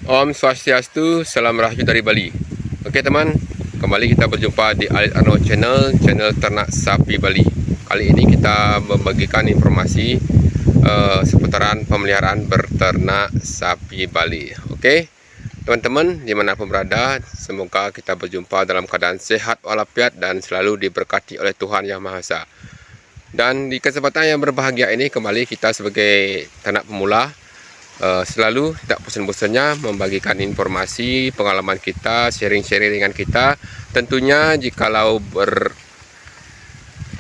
Om Swastiastu, salam rahayu dari Bali. Oke teman, kembali kita berjumpa di Alit Arno channel ternak sapi Bali. Kali ini kita membagikan informasi seputaran pemeliharaan berternak sapi Bali. Oke, teman-teman dimanapun berada, semoga kita berjumpa dalam keadaan sehat walafiat dan selalu diberkati oleh Tuhan Yang Maha Esa. Dan di kesempatan yang berbahagia ini, kembali kita sebagai ternak pemula selalu tidak bosan-bosannya membagikan informasi, pengalaman kita, sharing-sharing dengan kita. Tentunya jikalau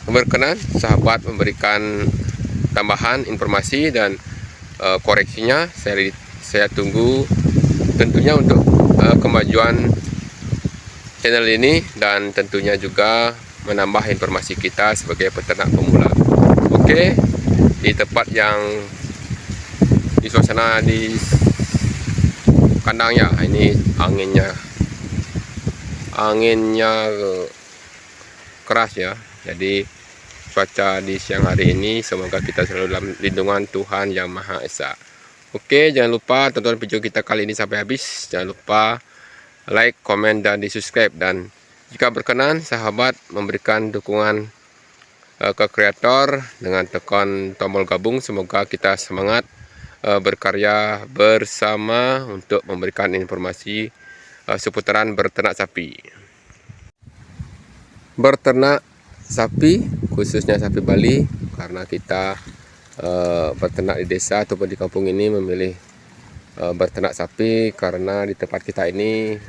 berkenan, sahabat memberikan tambahan informasi dan koreksinya, saya tunggu tentunya untuk kemajuan channel ini dan tentunya juga menambah informasi kita sebagai peternak pemula. Oke, di tempat yang di suasana di kandangnya ini anginnya keras ya, jadi cuaca di siang hari ini semoga kita selalu dalam lindungan Tuhan Yang Maha Esa. Oke, jangan lupa tonton video kita kali ini sampai habis, jangan lupa like, komen, dan di subscribe. Dan jika berkenan sahabat memberikan dukungan ke kreator dengan tekan tombol gabung, semoga kita semangat berkarya bersama untuk memberikan informasi seputaran berternak sapi. Berternak sapi, khususnya sapi Bali, karena kita berternak di desa ataupun di kampung ini memilih berternak sapi karena di tempat kita ini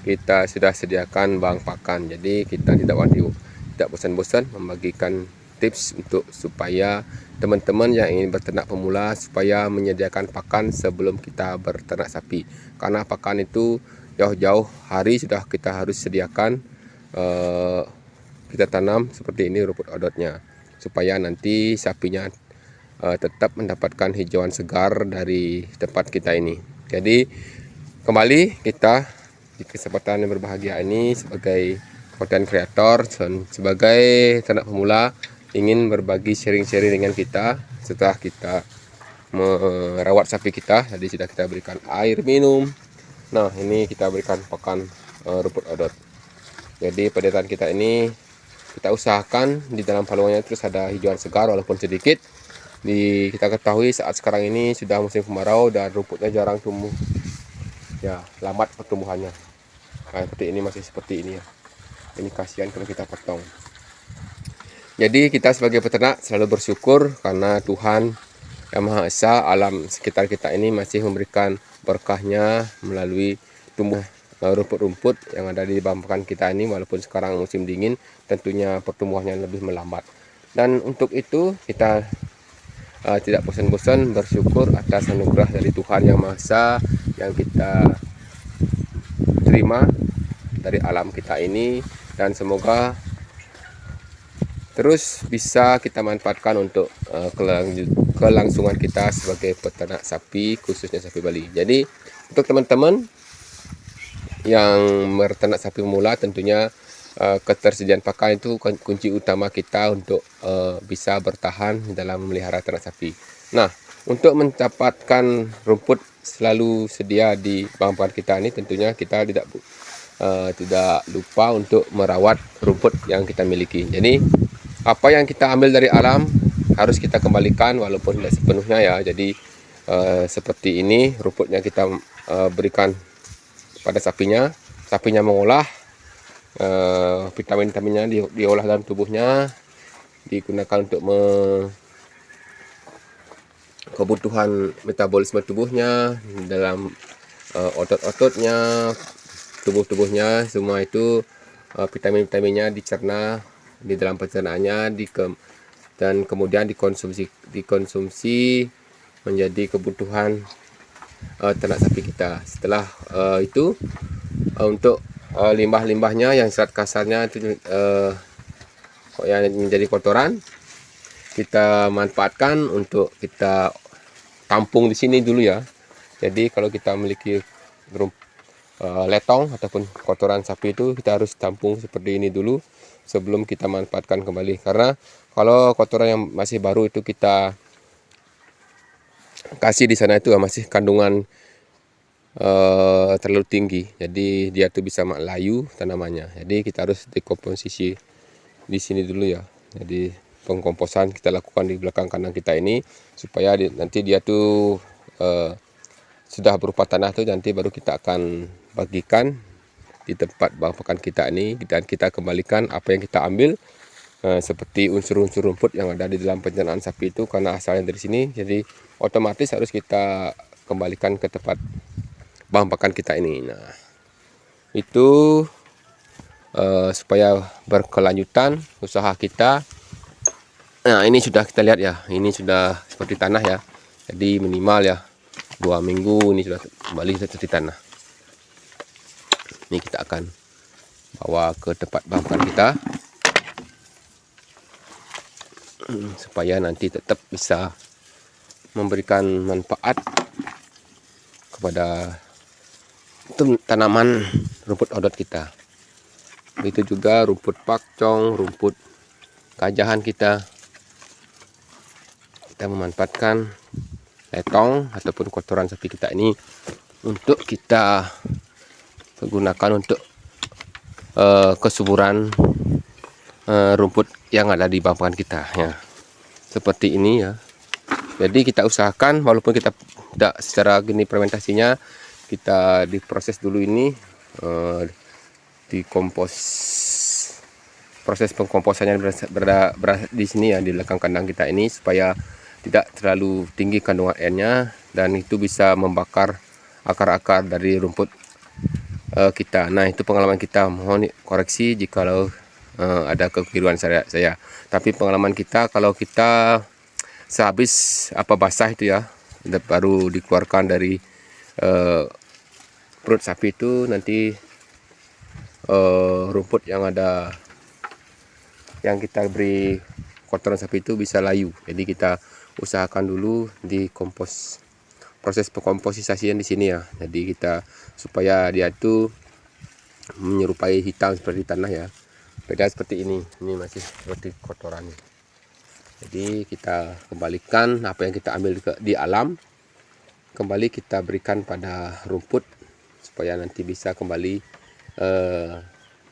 kita sudah sediakan bang pakan, jadi kita tidak bosan-bosan membagikan tips untuk supaya teman-teman yang ingin berternak pemula supaya menyediakan pakan sebelum kita berternak sapi, karena pakan itu jauh-jauh hari sudah kita harus sediakan. Kita tanam seperti ini rumput odotnya supaya nanti sapinya tetap mendapatkan hijauan segar dari tempat kita ini. Jadi kembali kita di kesempatan yang berbahagia ini sebagai konten kreator dan sebagai ternak pemula ingin berbagi sharing-sharing dengan kita setelah kita merawat sapi kita. Tadi sudah kita berikan air minum. Nah, ini kita berikan pakan rumput odot. Jadi pedetan kita ini kita usahakan di dalam palungannya terus ada hijauan segar walaupun sedikit. Kita ketahui saat sekarang ini sudah musim kemarau dan rumputnya jarang tumbuh. Ya, lambat pertumbuhannya. Nah, seperti ini, masih seperti ini ya. Ini kasihan kalau kita potong. Jadi kita sebagai peternak selalu bersyukur karena Tuhan Yang Maha Esa, alam sekitar kita ini masih memberikan berkahnya melalui tumbuh rumput-rumput yang ada di bambakan kita ini. Walaupun sekarang musim dingin, tentunya pertumbuhannya lebih melambat. Dan untuk itu kita tidak bosan-bosan bersyukur atas anugerah dari Tuhan Yang Maha Esa yang kita terima dari alam kita ini, dan semoga terus bisa kita manfaatkan untuk kelangsungan kita sebagai peternak sapi, khususnya sapi Bali. Jadi untuk teman-teman yang berternak sapi pemula, tentunya ketersediaan pakan itu kunci utama kita untuk bisa bertahan dalam memelihara ternak sapi. Nah, untuk mendapatkan rumput selalu sedia di bangkalan kita ini, tentunya kita tidak lupa untuk merawat rumput yang kita miliki. Jadi apa yang kita ambil dari alam harus kita kembalikan walaupun tidak sepenuhnya ya. Jadi seperti ini rumputnya kita berikan pada sapinya mengolah vitamin-vitaminnya, diolah dalam tubuhnya, digunakan untuk kebutuhan metabolisme tubuhnya, dalam otot-ototnya, tubuhnya, semua itu vitamin-vitaminnya dicerna di dalam pencernaannya dan kemudian dikonsumsi menjadi kebutuhan ternak sapi kita. Setelah itu untuk limbah-limbahnya yang serat kasarnya itu yang menjadi kotoran, kita manfaatkan untuk kita tampung di sini dulu ya. Jadi kalau kita memiliki letong ataupun kotoran sapi itu kita harus tampung seperti ini dulu sebelum kita manfaatkan kembali, karena kalau kotoran yang masih baru itu kita kasih di sana itu masih kandungan terlalu tinggi, jadi dia tuh bisa layu tanamannya. Jadi kita harus dekomposisi di sini dulu ya. Jadi pengkomposan kita lakukan di belakang kandang kita ini supaya nanti dia tuh sudah berupa tanah tuh, nanti baru kita akan bagikan di tempat bahan pakan kita ini, dan kita kembalikan apa yang kita ambil seperti unsur-unsur rumput yang ada di dalam pencernaan sapi itu, karena asalnya dari sini, jadi otomatis harus kita kembalikan ke tempat bahan pakan kita ini. Nah, itu supaya berkelanjutan usaha kita. Nah, ini sudah kita lihat ya, ini sudah seperti tanah ya, jadi minimal ya 2 minggu ini sudah kembali seperti tanah. Ini kita akan bawa ke tempat bahan pakan kita supaya nanti tetap bisa memberikan manfaat kepada tanaman rumput odot kita. Begitu juga rumput pakcong, rumput kajahan kita memanfaatkan letong ataupun kotoran sapi kita ini untuk kita gunakan untuk kesuburan rumput yang ada di bahan pakan kita ya, seperti ini ya. Jadi kita usahakan, walaupun kita tidak secara gini fermentasinya, kita diproses dulu ini, proses pengkomposannya berada di sini ya, di belakang kandang kita ini, supaya tidak terlalu tinggi kandungan airnya, dan itu bisa membakar akar-akar dari rumput kita. Nah, itu pengalaman kita, mohon koreksi jikalau ada kekeliruan saya. Tapi pengalaman kita, kalau kita sehabis basah itu ya, baru dikeluarkan dari perut sapi itu, nanti rumput yang ada, yang kita beri kotoran sapi itu bisa layu. Jadi kita usahakan dulu di proses pengkomposisasian di sini ya. Jadi kita supaya dia itu menyerupai hitam seperti tanah ya. Beda seperti ini masih seperti kotoran. Jadi kita kembalikan apa yang kita ambil di alam, kembali kita berikan pada rumput supaya nanti bisa kembali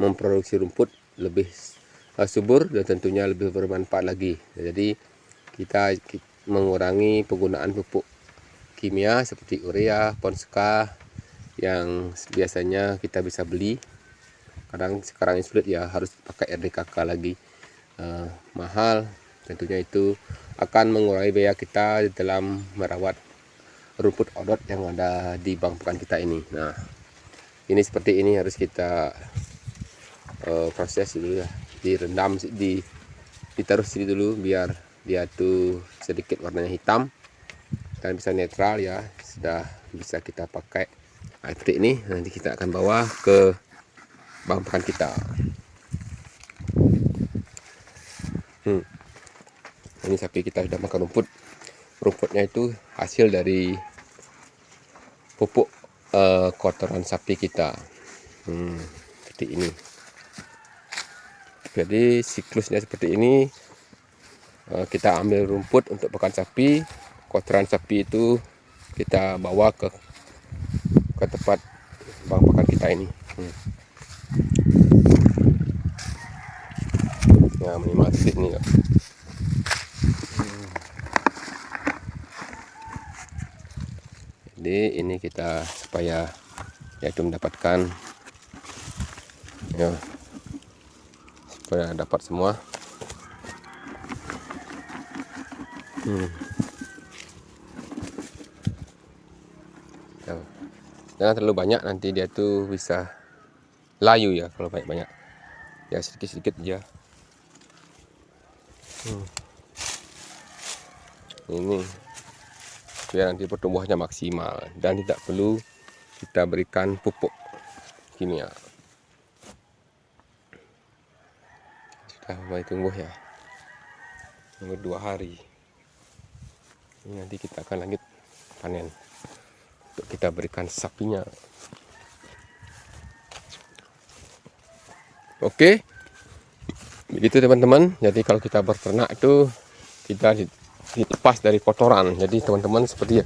memproduksi rumput lebih subur dan tentunya lebih bermanfaat lagi. Jadi kita mengurangi penggunaan pupuk kimia seperti urea, ponska yang biasanya kita bisa beli. Sekarang ini sulit ya, harus pakai RDKK lagi, mahal. Tentunya itu akan mengurangi biaya kita dalam merawat rumput odot yang ada di bahan pakan kita ini. Nah, ini seperti ini harus kita proses dulu ya, direndam, ditaruh sini dulu biar dia tuh sedikit warnanya hitam dan bisa netral ya, sudah bisa kita pakai. Nah, seperti ini nanti kita akan bawa ke bahan pakan kita. Ini sapi kita sudah makan rumput. Rumputnya itu hasil dari pupuk kotoran sapi kita. Seperti ini. Jadi siklusnya seperti ini. Kita ambil rumput untuk pakan sapi, kotoran sapi itu kita bawa ke tempat bahan pakan kita ini. Ya, minimal ini ya. Jadi ini kita supaya yaitu mendapatkan ya, supaya dapat semua. Jangan terlalu banyak, nanti dia tuh bisa layu ya kalau banyak-banyak. Ya sedikit-sedikit aja. Ini biar nanti pertumbuhannya maksimal dan tidak perlu kita berikan pupuk kimia. Sudah mulai tumbuh ya, tunggu 2 hari. Ini nanti kita akan lanjut panen untuk kita berikan sapinya. Oke, begitu teman-teman. Jadi kalau kita berternak itu kita dilepas dari kotoran. Jadi teman-teman seperti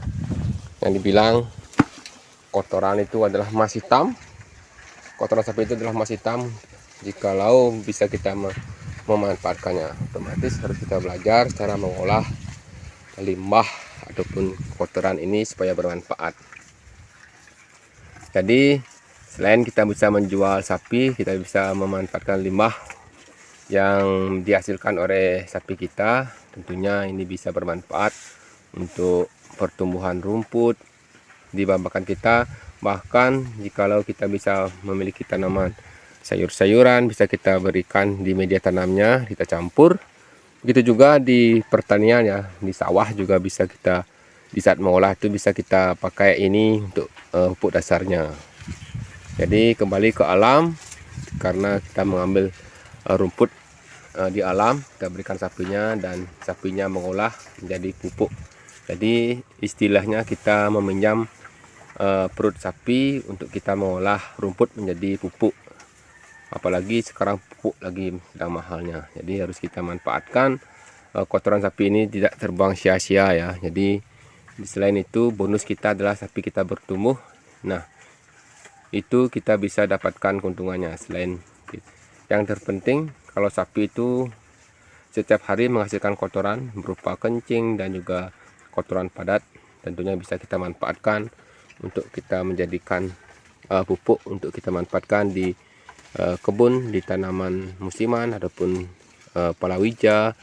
yang dibilang, kotoran itu adalah emas hitam. Kotoran sapi itu adalah emas hitam. Jikalau bisa kita memanfaatkannya, otomatis harus kita belajar cara mengolah limbah ataupun kotoran ini supaya bermanfaat. Jadi selain kita bisa menjual sapi, kita bisa memanfaatkan limbah yang dihasilkan oleh sapi kita. Tentunya ini bisa bermanfaat untuk pertumbuhan rumput di bambakan kita. Bahkan jikalau kita bisa memiliki tanaman sayur-sayuran, bisa kita berikan di media tanamnya, kita campur. Begitu juga di pertanian ya, di sawah juga bisa kita, di saat mengolah itu bisa kita pakai ini untuk pupuk dasarnya. Jadi kembali ke alam, karena kita mengambil rumput di alam, kita berikan sapinya dan sapinya mengolah menjadi pupuk. Jadi istilahnya kita meminjam perut sapi untuk kita mengolah rumput menjadi pupuk. Apalagi sekarang pupuk lagi sedang mahalnya, jadi harus kita manfaatkan kotoran sapi ini tidak terbang sia-sia ya. Jadi selain itu bonus kita adalah sapi kita bertumbuh. Nah, itu kita bisa dapatkan keuntungannya. Selain yang terpenting, kalau sapi itu setiap hari menghasilkan kotoran berupa kencing dan juga kotoran padat, tentunya bisa kita manfaatkan untuk kita menjadikan pupuk untuk kita manfaatkan di kebun, di tanaman musiman ataupun palawija,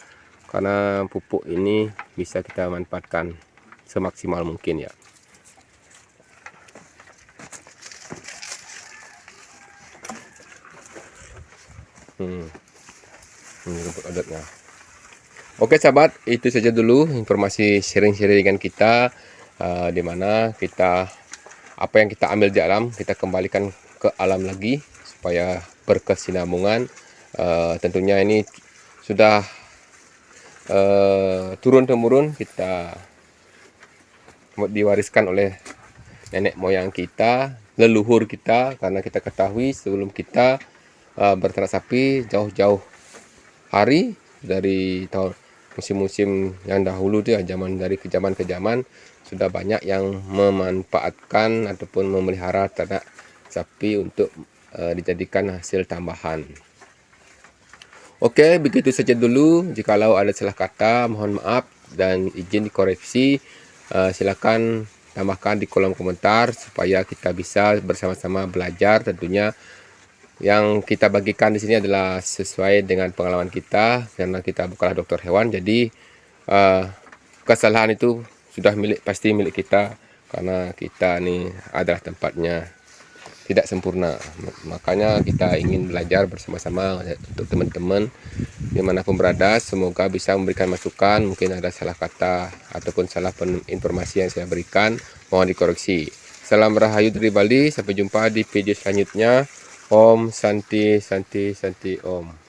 karena pupuk ini bisa kita manfaatkan semaksimal mungkin ya. Ini rumput odotnya. Oke sahabat, itu saja dulu informasi sharing-sharing dengan kita, dimana kita apa yang kita ambil di alam kita kembalikan ke alam lagi supaya berkesinambungan. Tentunya ini sudah turun temurun kita diwariskan oleh nenek moyang kita, leluhur kita, karena kita ketahui sebelum kita berternak sapi jauh-jauh hari dari tahun musim-musim yang dahulu itu ya, dari zaman ke zaman sudah banyak yang memanfaatkan ataupun memelihara ternak sapi untuk dijadikan hasil tambahan. Oke, begitu saja dulu. Jikalau ada salah kata, mohon maaf dan izin dikoreksi. Silakan tambahkan di kolom komentar supaya kita bisa bersama-sama belajar. Tentunya yang kita bagikan di sini adalah sesuai dengan pengalaman kita, karena kita bukanlah dokter hewan. Jadi kesalahan itu sudah pasti milik kita, karena kita ini adalah tempatnya tidak sempurna. Makanya kita ingin belajar bersama-sama untuk teman-teman dimanapun berada. Semoga bisa memberikan masukan. Mungkin ada salah kata ataupun salah informasi yang saya berikan, mohon dikoreksi. Salam Rahayu dari Bali. Sampai jumpa di video selanjutnya. Om Santi Santi Santi Om.